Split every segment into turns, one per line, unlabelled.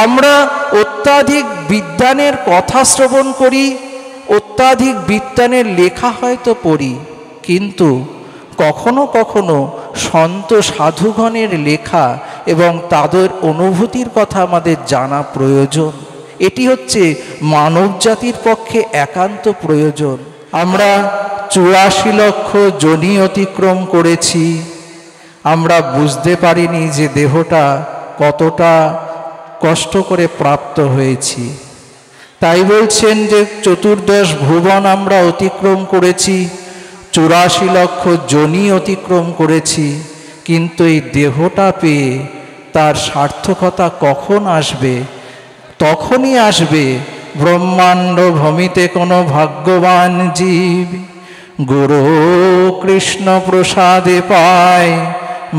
আমরা অত্যাধিক বিদ্বানের কথা শ্রবণ করি, অত্যাধিক বিদ্বানের লেখা হয়তো পড়ি, কিন্তু কখনো কখনো সন্ত সাধুগণের লেখা এবং তাদের অনুভূতির কথা আমাদের জানা প্রয়োজন। এটি হচ্ছে মানব জাতির পক্ষে একান্ত প্রয়োজন। আমরা 84 লক্ষ যোনি অতিক্রম করেছি, আমরা বুঝতে পারিনি যে দেহটা কতটা কষ্ট করে প্রাপ্ত হয়েছি। তাই বলছেন যে 14 ভুবন আমরা অতিক্রম করেছি, 84 লক্ষ যোনি অতিক্রম করেছি, কিন্তু এই দেহটা পেয়ে তার সার্থকতা কখন আসবে? তখনই আসবে ব্রহ্মাণ্ড ভূমিতে কোনো ভাগ্যবান জীব গুরু কৃষ্ণ প্রসাদে পায়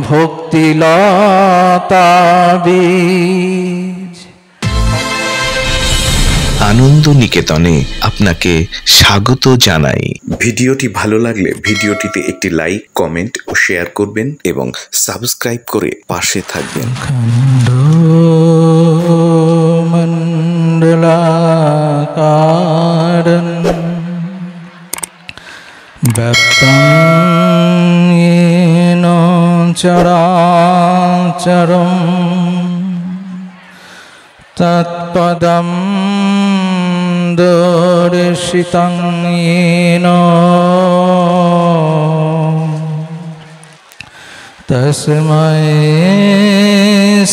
ভক্তিলতা বীজ।
আনন্দ নিকেতনে আপনাকে স্বাগত জানাই। ভিডিওটি ভালো লাগলে ভিডিওটিতে একটি লাইক, কমেন্ট ও শেয়ার করবেন এবং সাবস্ক্রাইব করে পাশে থাকবেন।
মণ্ডলাকারং ব্যক্তং येन চরাচরং তৎপদং দর্শিতং येन তস্मै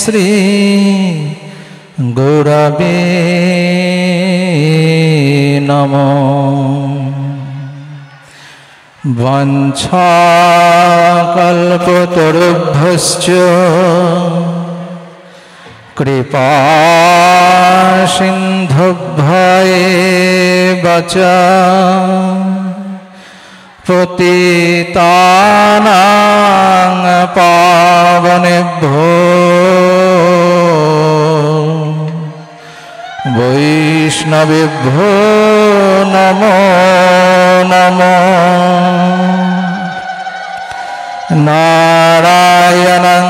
শ্রী গুরবে নমঃ। বাঞ্ছাকল্পতরুভ্যশ্চ কৃপা সিন্ধুভ্যেব চ পতিতানাং পাবনেভ্যো বৈষ্ণবেভ্যো নমো নমঃ। নারায়ণং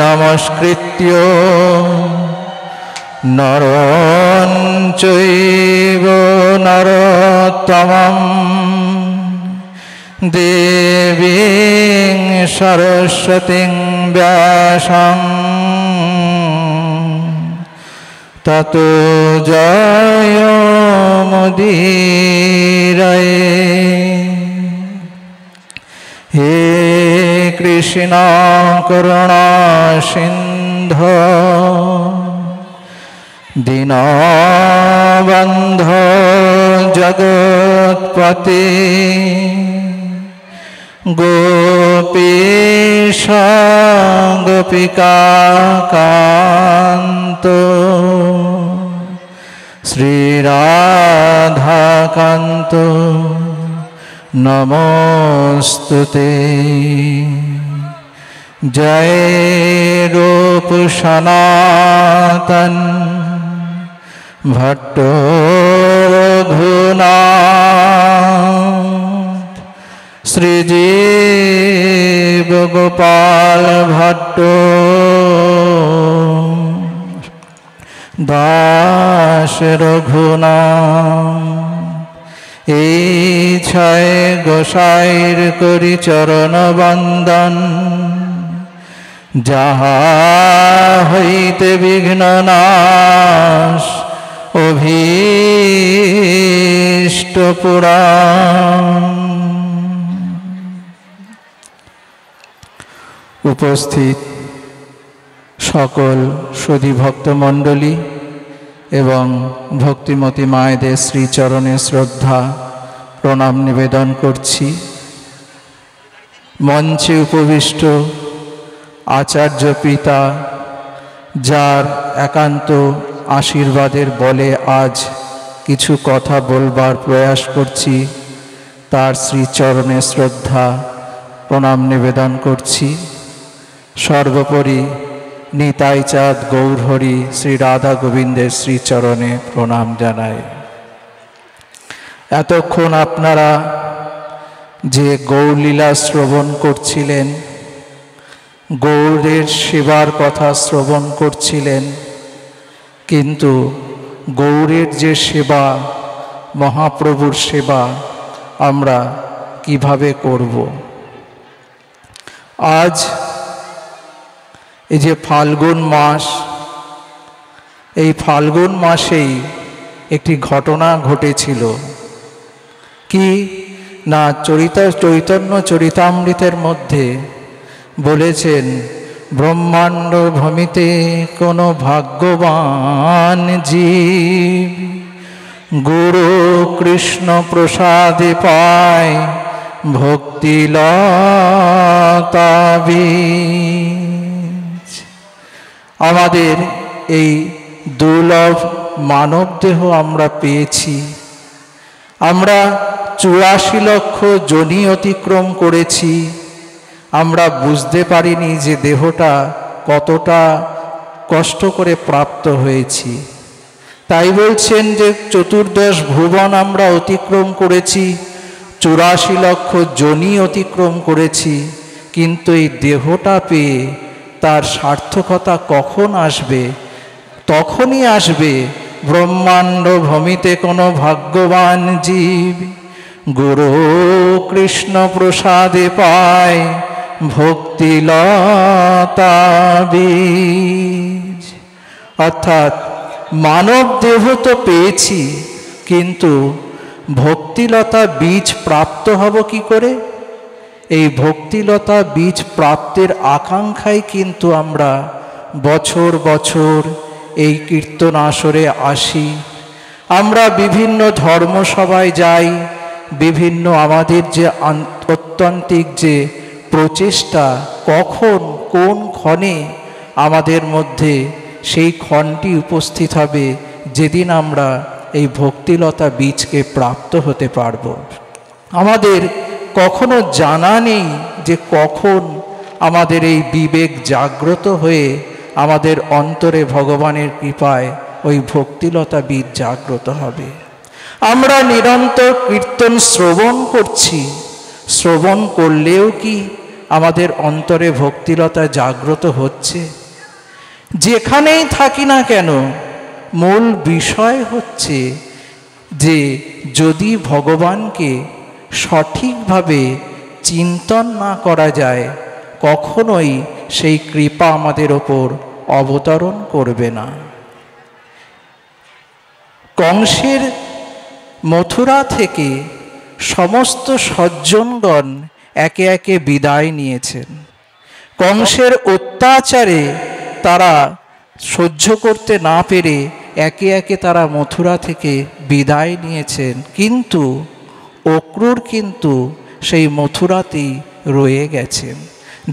নমস্কৃত্য নরং চৈব নরোত্তমং দেবীং সরস্বতীং ব্যাসং ততো জয়মুদীরয়ে। হে কৃষ্ণ করুণা সিন্ধো দীনবন্ধো জগৎপতে গোপীশ গোপিকাকান্ত শ্রীরাধাকান্ত নমস্তুতে। জয় রূপ সনাতন ভট্ট রঘুনাথ শ্রীজীব গোপাল ভট্ট দাস রঘুনাথ। এই ছয় গোসাইর করি চরণ বন্দন, যাহা হইতে বিঘ্ন নাশ অভীষ্ট পুরাণ। উপস্থিত সকল সুধী ভক্তমণ্ডলী এবং ভক্তিমতী মায়েদের শ্রীচরণে শ্রদ্ধা প্রণাম নিবেদন করছি। মঞ্চে উপবিষ্ট আচার্য পিতা, যার একান্ত আশীর্বাদের বলে আজ কিছু কথা বলবার প্রয়াস করছি, তার শ্রীচরণে শ্রদ্ধা প্রণাম নিবেদন করছি। সর্বোপরি নিতাই চাঁদ গৌরহরি শ্রী রাধা গোবিন্দের শ্রীচরণে প্রণাম জানাই। এতক্ষণ আপনারা যে গৌরলীলা শ্রবণ করছিলেন, গৌরের সেবার কথা শ্রবণ করছিলেন, কিন্তু গৌরের যে সেবা, মহাপ্রভুর সেবা আমরা কিভাবে করব? আজ এই যে ফাল্গুন মাস, এই ফাল্গুন মাসেই একটি ঘটনা ঘটেছিল। কি না, চৈতন্য চরিতামৃতের মধ্যে বলেছেন, ব্রহ্মাণ্ড ভূমিতে কোনো ভাগ্যবান জীব গুরু কৃষ্ণ প্রসাদে পায় ভক্তিলতা বীজ। আমাদের এই দুর্লভ মানব দেহ আমরা পেয়েছি। আমরা 84 লক্ষ যোনি অতিক্রম করেছি। আমরা বুঝতে পারিনি যে দেহটা কতটা কষ্ট করে প্রাপ্ত হয়েছি। তাই বলছেন যে 14 ভুবন আমরা অতিক্রম করেছি, 84 লক্ষ যোনি অতিক্রম করেছি, কিন্তু এই দেহটা পেয়ে তার সার্থকতা কখন আসবে? তখনই আসবে ব্রহ্মাণ্ড ভূমিতে কোনো ভাগ্যবান জীব গুরু কৃষ্ণ প্রসাদে পায় ভক্তিলতা বীজ। অর্থাৎ মানব দেহ তো পেয়েছি, কিন্তু ভক্তিলতা বীজ প্রাপ্ত হব কি করে? এই ভক্তিলতা বীজ প্রাপ্তের আকাঙ্ক্ষায় কিন্তু আমরা বছর বছর এই কীর্তন আসরে আসি। আমরা বিভিন্ন ধর্মসভায় যাই, বিভিন্ন আমাদের যে অত্যন্তিক যে প্রচেষ্টা, কখন কোন ক্ষণে আমাদের মধ্যে সেই ক্ষণটি উপস্থিত হবে যেদিন আমরা এই ভক্তিলতা বীজকে প্রাপ্ত হতে পারব। আমাদের কখনো জানা নেই যে কখন আমাদের এই বিবেক জাগ্রত হয়ে আমাদের অন্তরে ভগবানের কৃপায় ওই ভক্তিলতা বীজ জাগ্রত হবে। আমরা নিরন্তর কীর্তন শ্রবণ করছি, শ্রবণ করলেও কি আমাদের অন্তরে ভক্তিলতা জাগ্রত হচ্ছে? যেখানেই থাকি না কেন, মূল বিষয় হচ্ছে যে যদি ভগবানকে সঠিকভাবে চিন্তন না করা যায়, কখনোই সেই কৃপা আমাদের ওপর অবতরণ করবে না। কংসের মথুরা থেকে সমস্ত সজ্জনগণ একে একে বিদায় নিয়েছেন। কংসের অত্যাচারে তারা সহ্য করতে না পেরে একে একে তারা মথুরা থেকে বিদায় নিয়েছেন, কিন্তু অক্রূর কিন্তু সেই মথুরাতেই রয়ে গেছেন।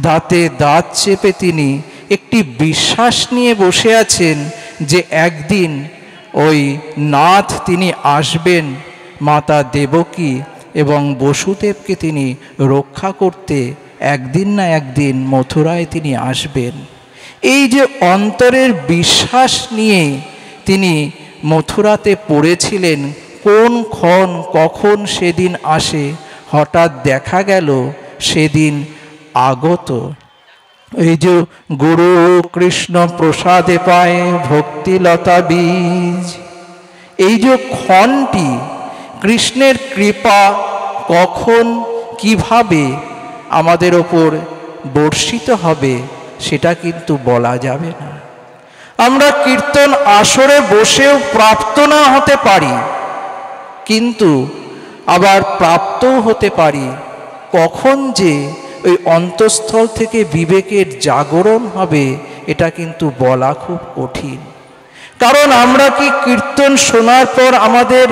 দাঁতে দাঁত চেপে তিনি একটি বিশ্বাস নিয়ে বসে আছেন যে একদিন ওই নাথ তিনি আসবেন, মাতা দেবকী এবং বসুদেবকে তিনি রক্ষা করতে একদিন না একদিন মথুরায় তিনি আসবেন। এই যে অন্তরের বিশ্বাস নিয়ে তিনি মথুরাতে পড়েছিলেন, কোন ক্ষণ কখন সেদিন আসে, হঠাৎ দেখা গেল সেদিন আগত। এই যে গুরু কৃষ্ণ প্রসাদে পায় ভক্তিলতা বীজ, এই যে ক্ষণটি কৃষ্ণের কৃপা কখন কিভাবে আমাদের ওপর বর্ষিত হবে সেটা কিন্তু বলা যাবে না। আমরা কীর্তন আসরে বসেও প্রাপ্ত না হতে পারি, কিন্তু আবার প্রাপ্তও হতে পারি। কখন যে ওই অন্তঃস্থল থেকে বিবেকের জাগরণ হবে এটা কিন্তু বলা খুব কঠিন। কারণ আমরা কি কীর্তন শোনার পর আমাদের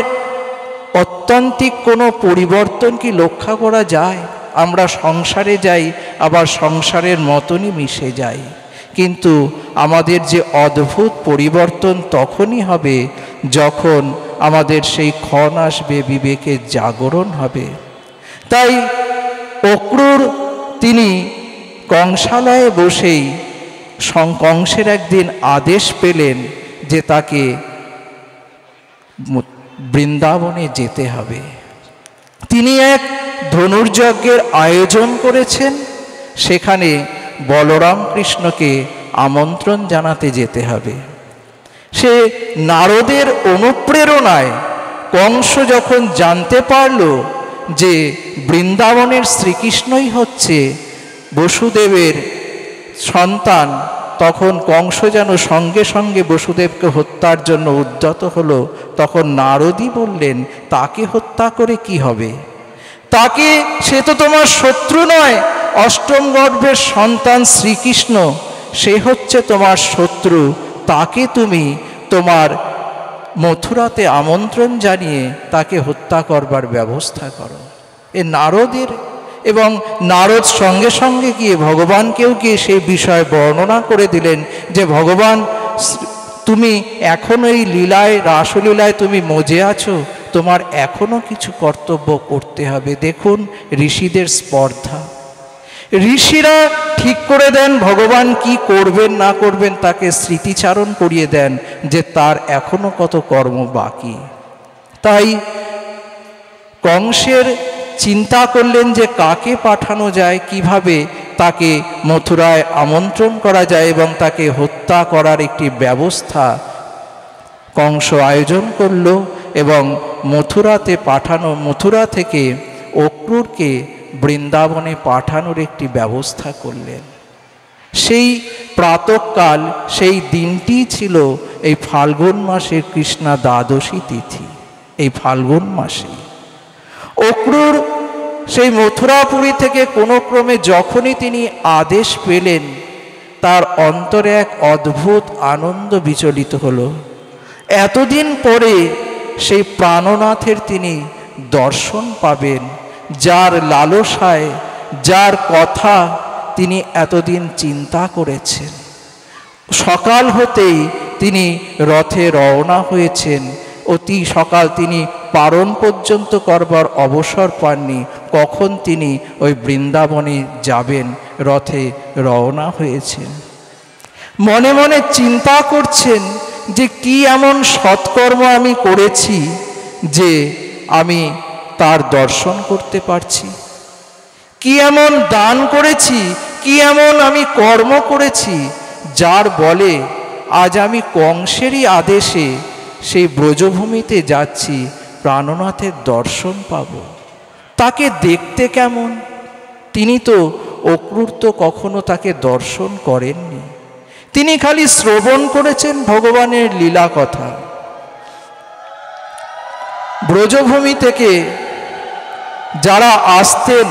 অত্যন্তিক কোনো পরিবর্তন কি লক্ষ্য করা যায়? আমরা সংসারে যাই, আবার সংসারের মতনই মিশে যাই, কিন্তু আমাদের যে অদ্ভুত পরিবর্তন তখনই হবে যখন আমাদের সেই ক্ষণ আসবে, বিবেকের জাগরণ হবে। তাই অক্রূর তিনি কংসালয়ে বসেই কংসের একদিন আদেশ পেলেন যে তাকে বৃন্দাবনে যেতে হবে। তিনি এক ধনুর্যজ্ঞের আয়োজন করেছেন, সেখানে বলরাম কৃষ্ণকে আমন্ত্রণ জানাতে যেতে হবে। সে নারদের অনুপ্রেরণায় কংস যখন জানতে পারল যে বৃন্দাবনের শ্রীকৃষ্ণই হচ্ছে বসুদেবের সন্তান, তখন কংস যেন সঙ্গে সঙ্গে বসুদেবকে হত্যার জন্য উদ্যত হলো। তখন নারদই বললেন, তাকে হত্যা করে কি হবে? তাকে, সে তো তোমার শত্রু নয়, অষ্টম গর্ভের সন্তান শ্রীকৃষ্ণ, সে হচ্ছে তোমার শত্রু। তাকে তুমি তোমার মথুরাতে আমন্ত্রণ জানিয়ে তাকে হত্যা করবার ব্যবস্থা করো। এ নারদের, এবং নারদ সঙ্গে সঙ্গে গিয়ে ভগবানকেও গিয়ে সেই বিষয় বর্ণনা করে দিলেন যে ভগবান, তুমি এখনও এই লীলায়, রাসলীলায় তুমি মজে আছো, তোমার এখনও কিছু কর্তব্য করতে হবে। দেখুন ঋষিদের স্পর্ধা, ঋষিরা ঠিক করে দেন ভগবান কি করবেন না করবেন, তাকে স্মৃতিচারণ করিয়ে দেন যে তার এখনো কত কর্ম বাকি। তাই কংসের চিন্তা করলেন যে কাকে পাঠানো যায়, কিভাবে তাকে মথুরায় আমন্ত্রণ করা যায় এবং তাকে হত্যা করার একটি ব্যবস্থা কংস আয়োজন করল এবং মথুরা থেকে অক্রূরকে বৃন্দাবনে পাঠানোর একটি ব্যবস্থা করলেন। সেই প্রাতঃকাল, সেই দিনটি ছিল এই ফাল্গুন মাসের কৃষ্ণা দ্বাদশী তিথি। এই ফাল্গুন মাসে অক্রূর সেই মথুরাপুরী থেকে কোনো ক্রমে যখনই তিনি আদেশ পেলেন, তার অন্তরে এক অদ্ভুত আনন্দ বিচলিত হলো। এতদিন পরে সেই প্রাণনাথের তিনি দর্শন পাবেন, যার লালসায়, যার কথা তিনি এতদিন চিন্তা করেছেন। সকাল হতেই তিনি রথে রওনা হয়েছেন। অতি সকাল, তিনি পারণ পর্যন্ত করবার অবসর পাননি। কখন তিনি ওই বৃন্দাবনে যাবেন, রথে রওনা হয়েছেন। মনে মনে চিন্তা করছেন যে কি এমন সৎকর্ম আমি করেছি যে আমি তার দর্শন করতে পারছি, কি এমন দান করেছি, কি এমন আমি কর্ম করেছি যার বলে আজ আমি কংসেরই আদেশে সেই ব্রজভূমিতে যাচ্ছি, প্রাণনাথের দর্শন পাব। তাকে দেখতে কেমন? তিনি তো অক্রূর তো কখনো তাকে দর্শন করেননি, তিনি খালি শ্রবণ করেছেন ভগবানের লীলা কথা। ব্রজভূমি থেকে যারা আসতেন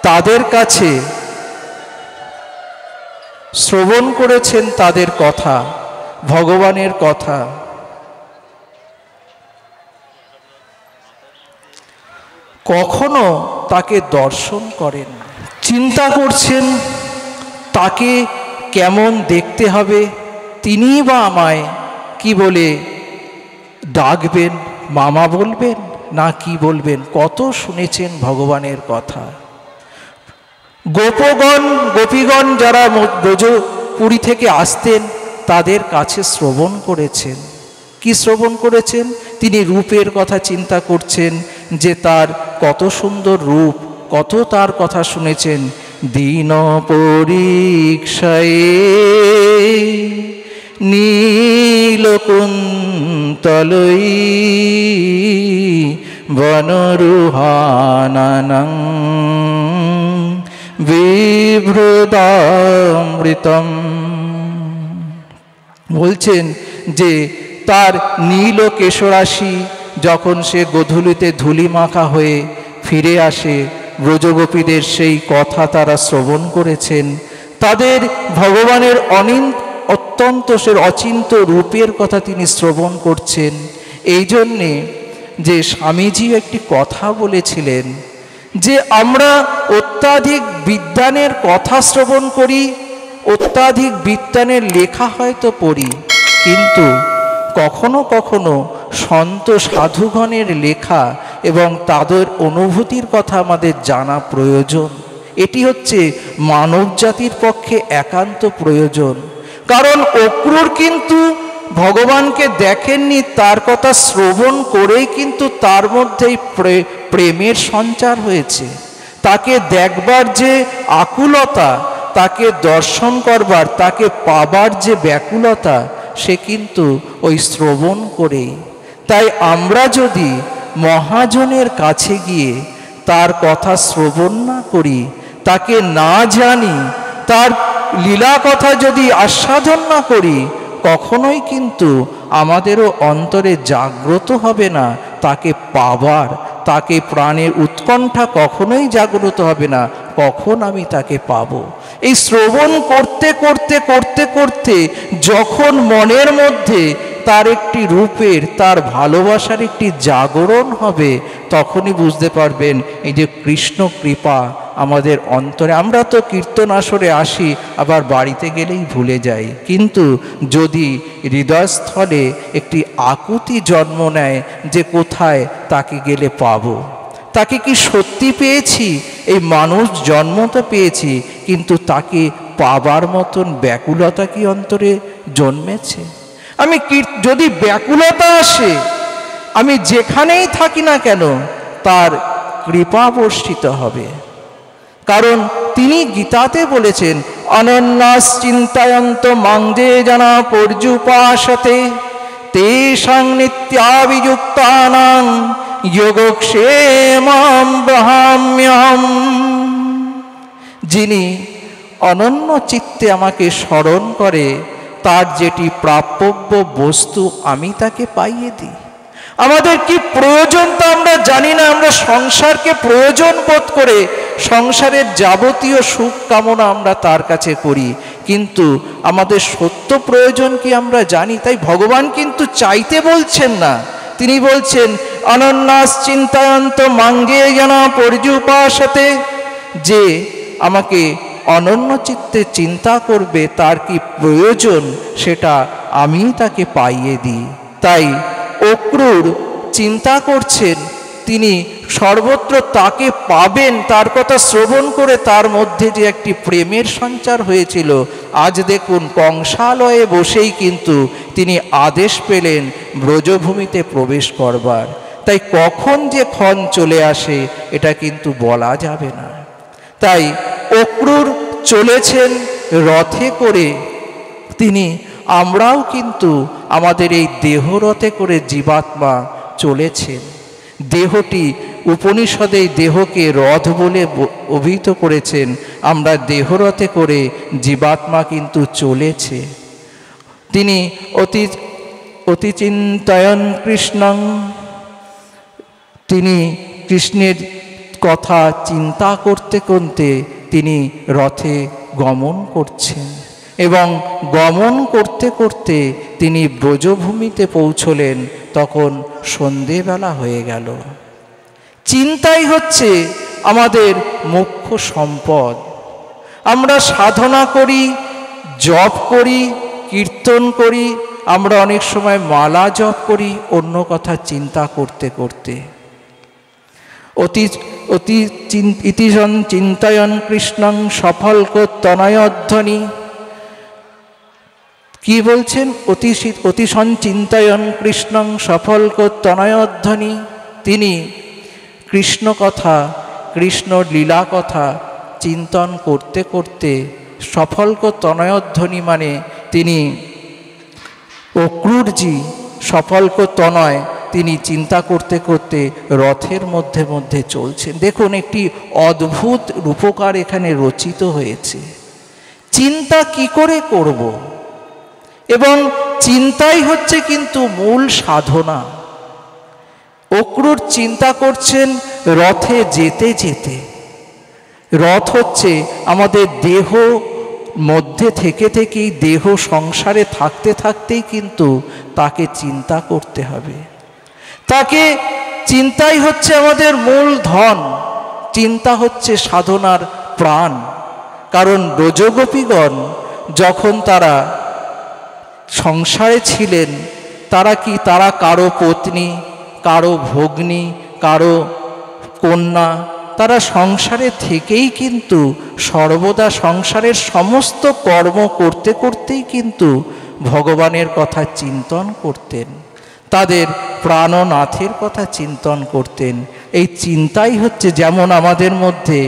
তাদের কাছে শ্রবণ করেছেন তাদের কথা, ভগবানের কথা। কখনো তাকে দর্শন করেন। চিন্তা করছেন তাকে কেমন দেখতে হবে, তিনিই বা আমায় কি বলে ডাকবেন, মামা বলবেন না কি বলবেন? কত শুনেছেন ভগবানের কথা। গোপীগণ যারা ব্রজপুরী থেকে আসতেন তাদের কাছে শ্রবণ করেছেন। কি শ্রবণ করেছেন? তিনি রূপের কথা চিন্তা করছেন যে তার কত সুন্দর রূপ, কত তার কথা শুনেছেন। দীন পরীক্ষায় নীলকুন্তলই বনরুহানানং বিভ্রদামৃতম। বলছেন যে তার নীল কেশরাশি যখন সে গোধূলিতে ধুলি মাখা হয়ে ফিরে আসে, ব্রজগোপীদের সেই কথা তারা শ্রবণ করেছেন। তাদের ভগবানের অত্যন্ত সে অচিন্ত রূপের কথা তিনি শ্রবণ করছেন। এই জন্যে যে স্বামীজি একটি কথা বলেছিলেন যে আমরা অত্যাধিক বিদ্বানের কথা শ্রবণ করি, অত্যাধিক বিদ্বানের লেখা হয়তো পড়ি, কিন্তু কখনো কখনো সন্ত সাধুগণের লেখা এবং তাদের অনুভূতির কথা আমাদের জানা প্রয়োজন। এটি হচ্ছে মানব জাতির পক্ষে একান্ত প্রয়োজন। কারণ অক্রূর কিন্তু ভগবানকে দেখেননি, তার কথা শ্রবণ করেই কিন্তু তার মধ্যেই প্রেমের সঞ্চার হয়েছে। তাকে দেখবার যে আকুলতা, তাকে দর্শন করবার, তাকে পাবার যে ব্যাকুলতা, সে কিন্তু ওই শ্রবণ করেই। তাই আমরা যদি মহাজনের কাছে গিয়ে তার কথা শ্রবণ না করি, তাকে না জানি, তার লীলা কথা যদি আস্বাদন না করি, কখনোই কিন্তু আমাদেরও অন্তরে জাগ্রত হবে না তাকে পাবার, তাকে প্রাণের উৎকণ্ঠা কখনোই জাগ্রত হবে না কখন আমি তাকে পাবো। এই শ্রবণ করতে করতে করতে করতে যখন মনের মধ্যে তার একটি রূপের, তার ভালোবাসার একটি জাগরণ হবে, তখনই বুঝতে পারবেন এই যে কৃষ্ণ কৃপা আমাদের অন্তরে। আমরা তো কীর্তন আসরে আসি, আবার বাড়িতে গেলেই ভুলে যাই, কিন্তু যদি হৃদয়স্থলে একটি আকুতি জন্ম নেয় যে কোথায় তাকে গেলে পাবো, তাকে কি সত্যি পেয়েছি, এই মানুষ জন্ম তো পেয়েছি, কিন্তু তাকে পাবার মতন ব্যাকুলতা কি অন্তরে জন্মেছে? আমি যদি ব্যাকুলতা আসে, আমি যেখানেই থাকি না কেন তার কৃপা বর্ষিত হবে। কারণ তিনি গীতাতে বলেছেন, অনন্যাস চিন্তায়ন্ত মাংজে জানা পর্যুপাসতে তেষাং নিত্যাভিযুক্তানাং যোগক্ষেমং ব্রহাম্যহম। যিনি অনন্য চিত্তে আমাকে স্মরণ করে, তার যেটি প্রাপ্যব্য বস্তু আমি তাকে পাইয়ে দিই। আমাদের কি প্রয়োজন তা আমরা জানি না, আমরা সংসারকে প্রয়োজন বোধ করে সংসারের যাবতীয় সুখ কামনা আমরা তার কাছে করি, কিন্তু আমাদের সত্য প্রয়োজন কি আমরা জানি? তাই ভগবান কিন্তু চাইতে বলছেন না, তিনি বলছেন অনন্যাস চিন্তায়ন্ত মাঙ্গে জানা পর্যুপাসতে, যে আমাকে অনন্য চিত্তে চিন্তা করবে, তার কি প্রয়োজন সেটা আমি তাকে পাইয়ে দিই। তাই অক্রূর চিন্তা করছেন তিনি সর্বত্র তাকে পাবেন, তার কথা শ্রবণ করে তার মধ্যে যে একটি প্রেমের সঞ্চার হয়েছিল, আজ দেখুন কংসালয়ে বসেই কিন্তু তিনি আদেশ পেলেন ব্রজভূমিতে প্রবেশ করবার। তাই কখন যে ক্ষণ চলে আসে এটা কিন্তু বলা যাবে না। তাই অক্রূর চলেছেন রথে করে, তিনি আমরাও কিন্তু আমাদের এই দেহরথে করে জীবাত্মা চলেছেন। দেহটি উপনিষদে দেহকে রথ বলে অভিহিত করেছেন, আমরা দেহরথে করে জীবাত্মা কিন্তু চলেছে। তিনি অতি চিন্তয়ন কৃষ্ণং, তিনি কৃষ্ণের কথা চিন্তা করতে করতে তিনি রথে গমন করছেন, এবং গমন করতে করতে তিনি ব্রজভূমিতে পৌঁছলেন, তখন সন্ধেবেলা হয়ে গেল। চিন্তাই হচ্ছে আমাদের মুখ্য সম্পদ। আমরা সাধনা করি, জপ করি, কীর্তন করি, আমরা অনেক সময় মালা জপ করি অন্য কথা চিন্তা করতে করতে। ইতিজন চিন্তয়ন কৃষ্ণং সফলকোত্তনয়ধ্বনি, কি বলছেন? অতিশন চিন্তয়ন কৃষ্ণং সফলকোত্তনয়ধ্বনি, তিনি কৃষ্ণ কথা, কৃষ্ণ লীলা কথা চিন্তন করতে করতে, সফলকোত্তনয়ধ্বনি মানে তিনি অক্রূরজি সফলকোত্তনয়, তিনি চিন্তা করতে করতে রথের মধ্যে মধ্যে চলছেন। দেখুন একটি অদ্ভুত রূপকার এখানে রচিত হয়েছে। চিন্তা কি করে করব, এবং চিন্তাই হচ্ছে কিন্তু মূল সাধনা। অক্রূর চিন্তা করছেন রথে যেতে যেতে। রথ হচ্ছে আমাদের দেহ মধ্যে থেকে থেকেই, দেহ সংসারে থাকতে থাকতেই কিন্তু তাকে চিন্তা করতে হবে। তাকে চিন্তাই হচ্ছে আমাদের মূল ধন, চিন্তা হচ্ছে সাধনার প্রাণ। কারণ ব্রজগোপীগণ যখন তারা সংসারে ছিলেন, তারা কারো পত্নী, কারো ভগ্নী, কারো কন্যা, তারা সংসারে থেকেই কিন্তু সর্বদা সংসারের সমস্ত কর্ম করতে করতেই কিন্তু ভগবানের কথা চিন্তন করতেন, তাদের প্রাণনাথের কথা চিন্তন করতেন। এই চিন্তাই হচ্ছে, যেমন আমাদের মধ্যে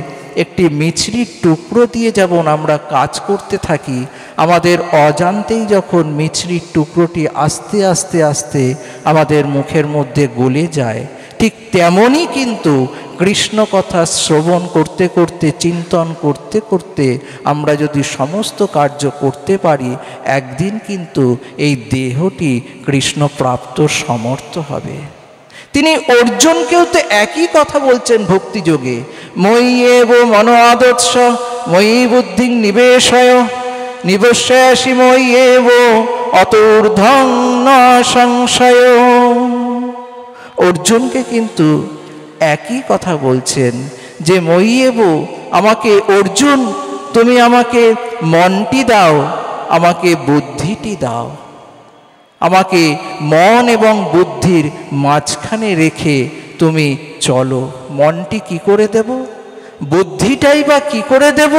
একটি মিছরির টুকরো দিয়ে যেমন আমরা কাজ করতে থাকি, আমাদের অজান্তেই যখন মিছরির টুকরোটি আস্তে আস্তে আস্তে আমাদের মুখের মধ্যে গলে যায়, ঠিক তেমনই কিন্তু কৃষ্ণ কথা শ্রবণ করতে করতে, চিন্তন করতে করতে আমরা যদি সমস্ত কার্য করতে পারি, একদিন কিন্তু এই দেহটি কৃষ্ণ প্রাপ্ত সমর্থ হবে। তিনি অর্জুনকেও তো একই কথা বলছেন ভক্তিযোগে, ময়ি এব মনো আদর্শ ময়ি বুদ্ধি নিবেশয় নিবশ্যসি ময়ি এব অতূর্ধ্বং ন সংশয়। অর্জুনকে কিন্তু একই কথা বলছেন যে ময়ি এব, আমাকে অর্জুন তুমি আমাকে মনটি দাও, আমাকে বুদ্ধিটি দাও, আমাকে মন এবং বুদ্ধির মাঝখানে রেখে তুমি চলো। মনটি কি করে দেব, বুদ্ধিটাই বা কি করে দেব?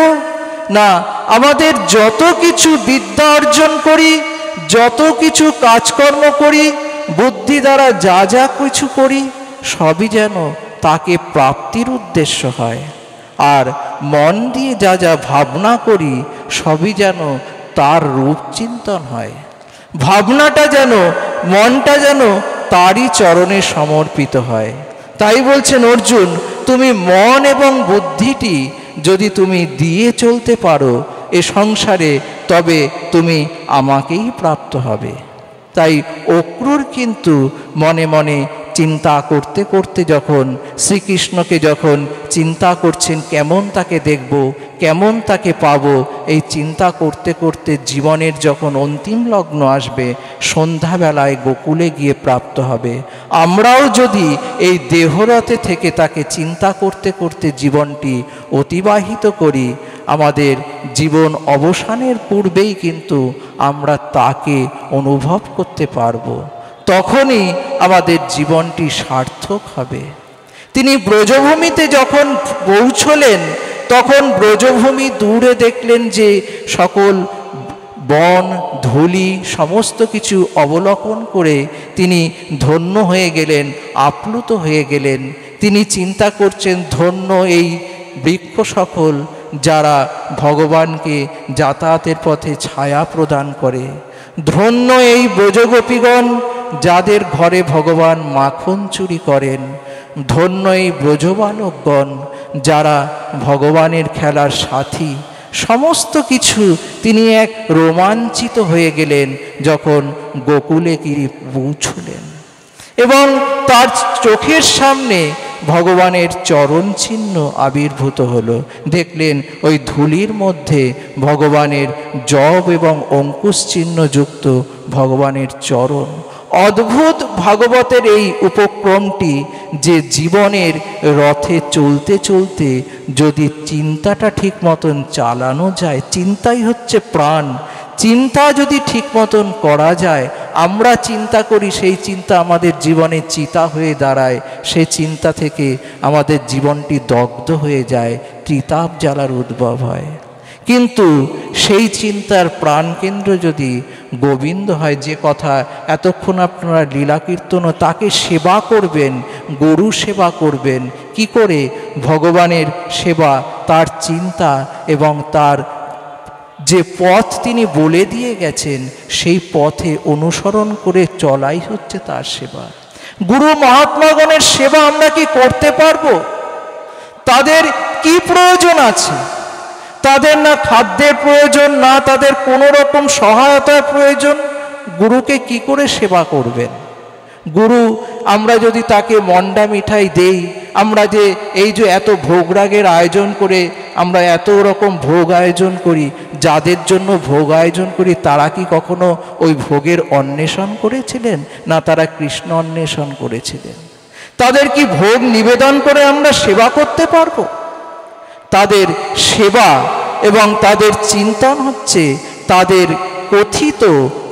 না, আমাদের যত কিছু বিদ্যা অর্জন করি, যত কিছু কাজকর্ম করি, বুদ্ধি দ্বারা যা যা কিছু করি, সবই যেন তাকে প্রাপ্তির উদ্দেশ্য হয়। আর মন দিয়ে যা যা ভাবনা করি, সবই যেন তার রূপ চিন্তন হয়। ভাবনাটা যেন, মনটা যেন তারই চরণে সমর্পিত হয়। তাই বলছেন অর্জুন, তুমি মন এবং বুদ্ধিটি যদি তুমি দিয়ে চলতে পারো এ সংসারে, তবে তুমি আমাকেই প্রাপ্ত হবে। তাই অক্রূর কিন্তু মনে মনে চিন্তা করতে করতে যখন শ্রীকৃষ্ণকে যখন চিন্তা করছেন, কেমন তাকে দেখব, কেমন তাকে পাব, এই চিন্তা করতে করতে জীবনের যখন অন্তিম লগ্ন আসবে, সন্ধ্যাবেলায় গোকুলে গিয়ে প্রাপ্ত হবে। আমরাও যদি এই দেহরথে থেকে তাকে চিন্তা করতে করতে জীবনটি অতিবাহিত করি, আমাদের জীবন অবসানের পূর্বেই কিন্তু আমরা তাকে অনুভব করতে পারব। তখনই আমাদের জীবনটি সার্থক হবে। তিনি ব্রজভূমিতে যখন পৌঁছলেন, তখন ব্রজভূমি দূরে দেখলেন যে সকল বন ধূলি সমস্ত কিছু অবলোকন করে তিনি ধন্য হয়ে গেলেন, আপ্লুত হয়ে গেলেন। তিনি চিন্তা করছেন, ধন্য এই বৃক্ষ সকল যারা ভগবানকে যাতায়াতের পথে ছায়া প্রদান করে, ধন্য এই ব্রজগোপীগণ যাদের ঘরে ভগবান মাখন চুরি করেন, ধন্য এই ব্রজবালকগণ যারা ভগবানের খেলার সাথী। সমস্ত কিছু তিনি এক রোমাঞ্চিত হয়ে গেলেন যখন গোকুলে গিয়ে পৌঁছলেন, এবং তার চোখের সামনে ভগবানের চরণ চিহ্ন আবির্ভূত হলো। দেখলেন ওই ধুলির মধ্যে ভগবানের জব এবং অঙ্কুশ চিহ্ন যুক্ত ভগবানের চরণ। অদ্ভুত ভাগবতের এই উপক্রমটি যে জীবনের রথে চলতে চলতে যদি চিন্তাটা ঠিক মতন চালানো যায়, চিন্তাই হচ্ছে প্রাণ, চিন্তা যদি ঠিক মতন করা যায়, আমরা চিন্তা করি, সেই চিন্তা আমাদের জীবনে চিতা হয়ে দাঁড়ায়, সেই চিন্তা থেকে আমাদের জীবনটি দগ্ধ হয়ে যায়, ত্রিতাপ জ্বালার উদ্ভব হয়। কিন্তু সেই চিন্তার প্রাণকেন্দ্র যদি গোবিন্দ হয়, যে কথা এতক্ষণ আপনারা লীলা কীর্তনও, তাকে সেবা করবেন, গরু সেবা করবেন। কি করে? ভগবানের সেবা, তার চিন্তা এবং তার যে পথ তিনি বলে দিয়ে গেছেন, সেই পথে অনুসরণ করে চলাই হচ্ছে তার সেবা। গুরু মহাত্মাগণের সেবা আমরা কি করতে পারবো? তাদের কি প্রয়োজন আছে? তাদের না খাদ্যের প্রয়োজন, না তাদের কোনো রকম সহায়তার প্রয়োজন। গুরুকে কি করে সেবা করবেন? গুরু, আমরা যদি তাকে মন্ডা মিঠাই দেই, আমরা যে এই যে এত ভোগরাগের আয়োজন করে আমরা এত রকম ভোগ আয়োজন করি, যাদের জন্য ভোগ আয়োজন করি তারা কি কখনো ওই ভোগের অন্বেষণ করেছিলেন? না, তারা কৃষ্ণ অন্বেষণ করেছিলেন। তাদের কি ভোগ নিবেদন করে আমরা সেবা করতে পারবো? তাদের সেবা এবং তাদের চিন্তন হচ্ছে তাদের কথিত,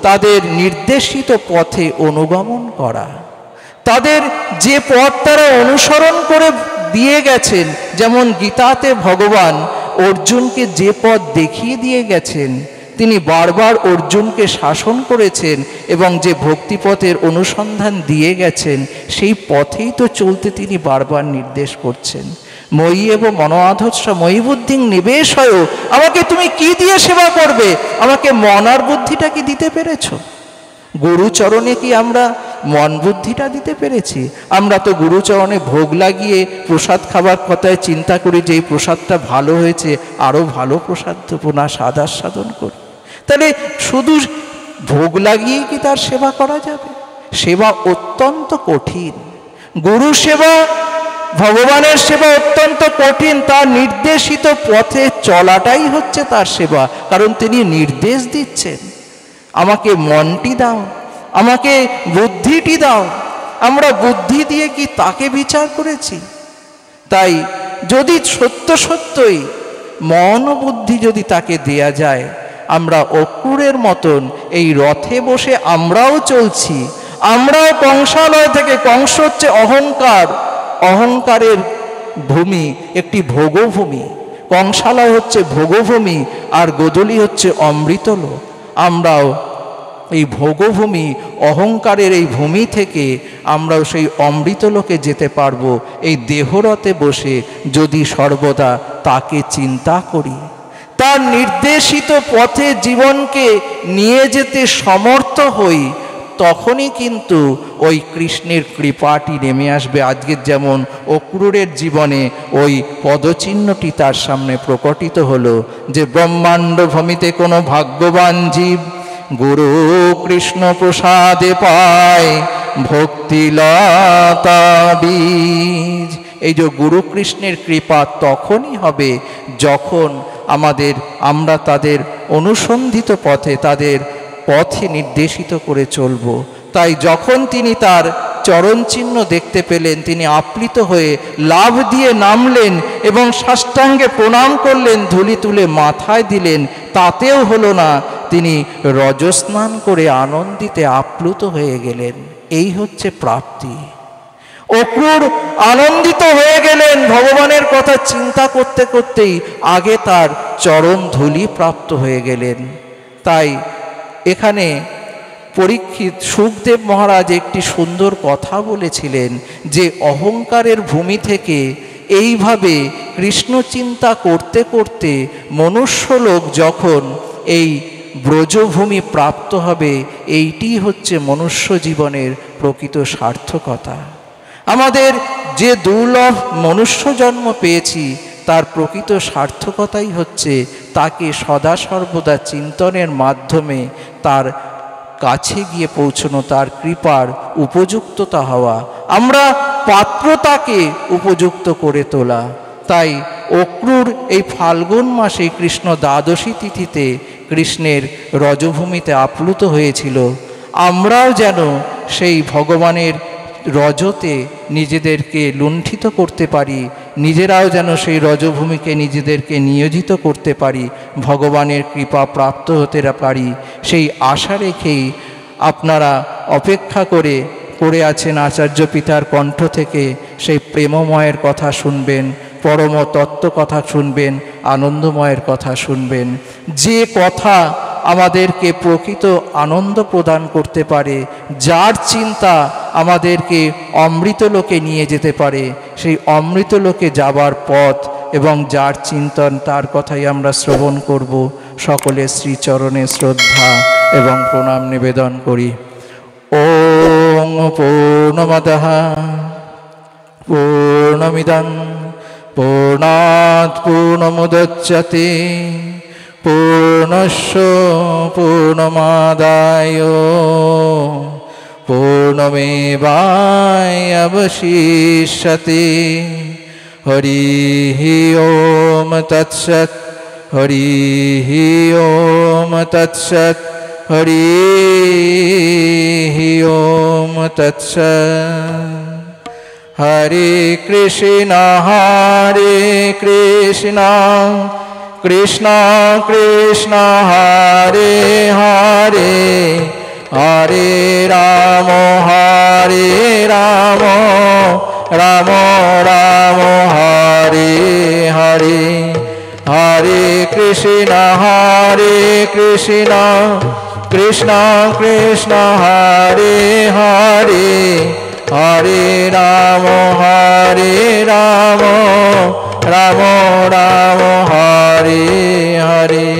তাদের নির্দেশিত পথে অনুগমন করা। তাদের যে পথ তারা অনুসরণ করে দিয়ে গেছেন, যেমন গীতাতে ভগবান অর্জুনকে যে পথ দেখিয়ে দিয়ে গেছেন, তিনি বারবার অর্জুনকে শাসন করেছেন এবং যে ভক্তিপথের অনুসন্ধান দিয়ে গেছেন, সেই পথেই তো চলতে তিনি বারবার নির্দেশ করছেন। মই এব মনোয়াধস্য মই বুদ্ধিং নিবেশয়, আমাকে তুমি কি দিয়ে সেবা করবে? আমাকে মন আর বুদ্ধিটা কি দিতে পেরেছ? গুরুচরণে কি আমরা মন বুদ্ধিটা দিতে পেরেছি? আমরা তো গুরুচরণে ভোগ লাগিয়ে প্রসাদ খাবার কথায় চিন্তা করি যে এই প্রসাদটা ভালো হয়েছে, আরও ভালো প্রসাদ দেবো না, স্বাদ আস্বাদন করি। তাহলে শুধু ভোগ লাগিয়ে কি তার সেবা করা যাবে? সেবা অত্যন্ত কঠিন। গুরু সেবা, ভগবানের সেবা অত্যন্ত কঠিন। তার নির্দেশিত পথে চলাটাই হচ্ছে তার সেবা, কারণ তিনি নির্দেশ দিচ্ছেন, আমাকে মনটি দাও, আমাকে বুদ্ধিটি দাও। আমরা বুদ্ধি দিয়ে কি তাকে বিচার করেছি? তাই যদি সত্য সত্যই মন ও বুদ্ধি যদি তাকে দেয়া যায়, আমরা অক্রূরের মতন এই রথে বসে আমরাও চলছি, আমরাও কংসালয় থেকে, কংস হচ্ছে অহংকার, অহংকারের ভূমি, একটি ভোগভূমি। কংসালয় হচ্ছে ভোগভূমি, আর গোধূলি হচ্ছে অমৃতলোক। আমরাও এই ভোগভূমি, অহংকারের এই ভূমি থেকে আমরাও সেই অমৃতলোকে যেতে পারবো, এই দেহরথে বসে যদি সর্বদা তাকে চিন্তা করি, তার নির্দেশিত পথে জীবনকে নিয়ে যেতে সমর্থ হই, তখনই কিন্তু ওই কৃষ্ণের কৃপাটি নেমে আসবে। আজকের যেমন অক্রূরের জীবনে ওই পদচিহ্নটি তার সামনে প্রকটিত হলো, যে ব্রহ্মাণ্ড ভূমিতে কোনো ভাগ্যবান জীব গুরু কৃষ্ণ প্রসাদে পায় ভক্তিলতা বীজ। এই যে গুরু কৃষ্ণের কৃপা তখনই হবে যখন আমরা তাদের অনুসন্ধিত পথে, তাদের পথে নির্দেশিত করে চলব। তাই যখন তিনি তার চরণ চিহ্ন দেখতে পেলেন, তিনি আপ্লিত হয়ে লাভ দিয়ে নামলেন এবং সাষ্টাঙ্গে প্রণাম করলেন, ধুলি তুলে মাথায় দিলেন। তাতেও হলো না, তিনি রজস্নান করে আনন্দিতে আপ্লুত হয়ে গেলেন। এই হচ্ছে প্রাপ্তি। অক্রূর আনন্দিত হয়ে গেলেন, ভগবানের কথা চিন্তা করতে করতেই আগে তার চরণ ধুলি প্রাপ্ত হয়ে গেলেন। তাই এখানে পরীক্ষিত সুখদেব মহারাজ একটি সুন্দর কথা বলেছিলেন, যে অহংকারের ভূমি থেকে এইভাবে কৃষ্ণ চিন্তা করতে করতে মনুষ্যলোক যখন এই ব্রজভূমি প্রাপ্ত হবে, এইটি হচ্ছে মনুষ্য জীবনের প্রকৃত সার্থকতা। আমাদের যে দুর্লভ মনুষ্য জন্ম পেয়েছি, তার প্রকৃত সার্থকতাই হচ্ছে তাকে সদা সর্বদা চিন্তনের মাধ্যমে তার কাছে গিয়ে পৌঁছনো, তার কৃপার উপযুক্ততা হওয়া, আমরা পাত্রতাকে উপযুক্ত করে তোলা। তাই অক্রূর এই ফাল্গুন মাসে কৃষ্ণ দ্বাদশী তিথিতে কৃষ্ণের রজভূমিতে আপ্লুত হয়েছিল। আমরাও যেন সেই ভগবানের রজতে নিজেদেরকে লুণ্ঠিত করতে পারি, নিজেরাও যেন সেই রজভূমিকে নিজেদেরকে নিয়োজিত করতে পারি, ভগবানের কৃপা প্রাপ্ত হতে পারি, সেই আশা রেখেই আপনারা অপেক্ষা করে আছেন আচার্য পিতার কণ্ঠ থেকে সেই প্রেমময়ের কথা শুনবেন, পরম তত্ত্ব কথা শুনবেন, আনন্দময়ের কথা শুনবেন। যে কথা আমাদেরকে প্রকৃত আনন্দ প্রদান করতে পারে, যার চিন্তা আমাদেরকে অমৃতলোকে নিয়ে যেতে পারে, সেই অমৃতলোকে যাবার পথ এবং যার চিন্তন, তার কথাই আমরা শ্রবণ করব। সকলে শ্রীচরণে শ্রদ্ধা এবং প্রণাম নিবেদন করি। ওং পূর্ণমদঃ পূর্ণমিদং পূর্ণাৎ পূর্ণমুদচ্যতে পূর্ণস্য পূর্ণমাদায় পূর্ণমেবাবশিষ্যতে। হরি ওম তৎসৎ, হরি ওম তৎসৎ, হরি ওম তৎসৎ। হরে কৃষ্ণ হরে কৃষ্ণ কৃষ্ণ কৃষ্ণ হরে হরে, হরে রাম রাম রাম হরে হরে। হরে কৃষ্ণ কৃষ্ণ কৃষ্ণ হরে হরে, হরে রাম রাম রাম হরে হরে।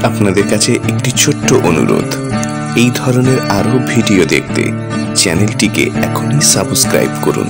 আপনাদের কাছে একটি ছোট্ট অনুরোধ, এই ধরনের আরো ভিডিও দেখতে চ্যানেলটিকে এখনই সাবস্ক্রাইব করুন।